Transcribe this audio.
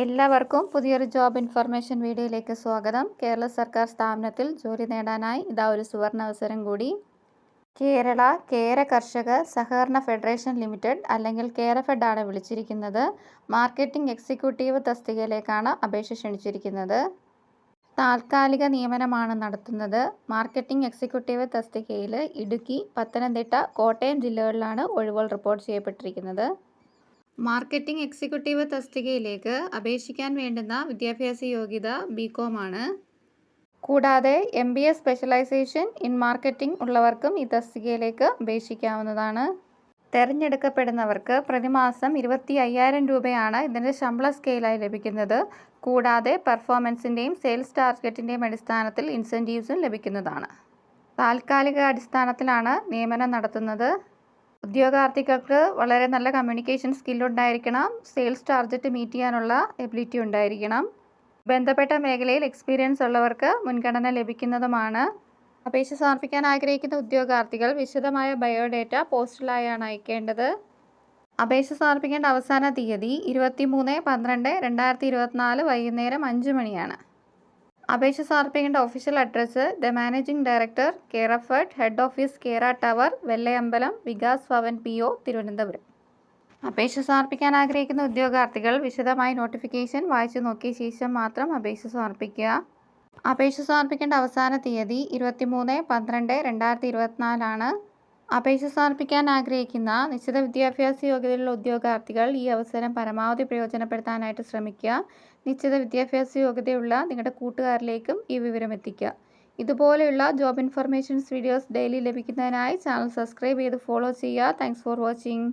എല്ലാവർക്കും പുതിയൊരു job information വീഡിയോയിലേക്ക് സ്വാഗതം. കേരള സർക്കാർ സ്ഥാപനത്തിൽ ജോലി നേടാനായി ഇതാ ഒരു സുവർണ അവസരം കൂടി. കേരള കേര കർഷക സഹകരണ ഫെഡറേഷൻ ലിമിറ്റഡ് അല്ലെങ്കിൽ കേരഫെഡ് ആണ് വിളിച്ചിരിക്കുന്നത്. മാർക്കറ്റിംഗ് എക്സിക്യൂട്ടീവ് തസ്തികയിലേക്കാണ് അപേക്ഷ ക്ഷണിച്ചിരിക്കുന്നത്. താൽക്കാലിക നിയമനമാണ് നടത്തുന്നത്. മാർക്കറ്റിംഗ് എക്സിക്യൂട്ടീവ് തസ്തികയിൽ ഇടുക്കി, പത്തനംതിട്ട, കോട്ടയം ജില്ലകളിലാണ് ഒഴിവുകൾ റിപ്പോർട്ട് ചെയ്യപ്പെട്ടിരിക്കുന്നത്. മാർക്കറ്റിംഗ് എക്സിക്യൂട്ടീവ് തസ്തികയിലേക്ക് അപേക്ഷിക്കാൻ വേണ്ടുന്ന വിദ്യാഭ്യാസ യോഗ്യത BCom ആണ്. കൂടാതെ MBA സ്പെഷ്യലൈസേഷൻ ഇൻ മാർക്കറ്റിംഗ് ഉള്ളവർക്കും ഈ തസ്തികയിലേക്ക് അപേക്ഷിക്കാവുന്നതാണ്. തിരഞ്ഞെടുക്കപ്പെടുന്നവർക്ക് പ്രതിമാസം 25,000 രൂപയാണ് ഇതിൻ്റെ ശമ്പള സ്കെയിലായി ലഭിക്കുന്നത്. കൂടാതെ പെർഫോമൻസിൻ്റെയും സെയിൽസ് ടാർഗറ്റിൻ്റെയും അടിസ്ഥാനത്തിൽ ഇൻസെൻറ്റീവ്സും ലഭിക്കുന്നതാണ്. താൽക്കാലിക അടിസ്ഥാനത്തിലാണ് നിയമനം നടത്തുന്നത്. ഉദ്യോഗാർത്ഥികൾക്ക് വളരെ നല്ല കമ്മ്യൂണിക്കേഷൻ സ്കില്ലുണ്ടായിരിക്കണം. സെയിൽസ് ടാർഗറ്റ് മീറ്റ് ചെയ്യാനുള്ള എബിലിറ്റി ഉണ്ടായിരിക്കണം. ബന്ധപ്പെട്ട മേഖലയിൽ എക്സ്പീരിയൻസ് ഉള്ളവർക്ക് മുൻഗണന ലഭിക്കുന്നതുമാണ്. അപേക്ഷ സമർപ്പിക്കാൻ ആഗ്രഹിക്കുന്ന ഉദ്യോഗാർത്ഥികൾ വിശദമായ ബയോഡേറ്റ പോസ്റ്റലായാണ് അയക്കേണ്ടത്. അപേക്ഷ സമർപ്പിക്കേണ്ട അവസാന തീയതി 23/12/2024 വൈകുന്നേരം 5 മണിയാണ്. അപേക്ഷ സമർപ്പിക്കേണ്ട official address the managing director, Kerafed, head office, കേര ടവർ, വെള്ളയമ്പലം, വികാസ് ഭവൻ PO, തിരുവനന്തപുരം. അപേക്ഷ സമർപ്പിക്കാൻ ആഗ്രഹിക്കുന്ന ഉദ്യോഗാർത്ഥികൾ വിശദമായി നോട്ടിഫിക്കേഷൻ വായിച്ചു നോക്കിയ ശേഷം മാത്രം അപേക്ഷ സമർപ്പിക്കുക. അപേക്ഷ സമർപ്പിക്കേണ്ട അവസാന തീയതി 23/12/2024 ആണ്. അപേക്ഷ സമർപ്പിക്കാൻ ആഗ്രഹിക്കുന്ന നിശ്ചിത വിദ്യാഭ്യാസ യോഗ്യതയുള്ള ഉദ്യോഗാർത്ഥികൾ ഈ അവസരം പരമാവധി പ്രയോജനപ്പെടുത്താനായിട്ട് ശ്രമിക്കുക. നിശ്ചിത വിദ്യാഭ്യാസ യോഗ്യതയുള്ള നിങ്ങളുടെ കൂട്ടുകാരിലേക്കും ഈ വിവരം എത്തിക്കുക. ഇതുപോലെയുള്ള ജോബ് ഇൻഫർമേഷൻസ് വീഡിയോസ് ഡെയിലി ലഭിക്കുന്നതിനായി ചാനൽ സബ്സ്ക്രൈബ് ചെയ്ത് ഫോളോ ചെയ്യുക. Thanks for watching.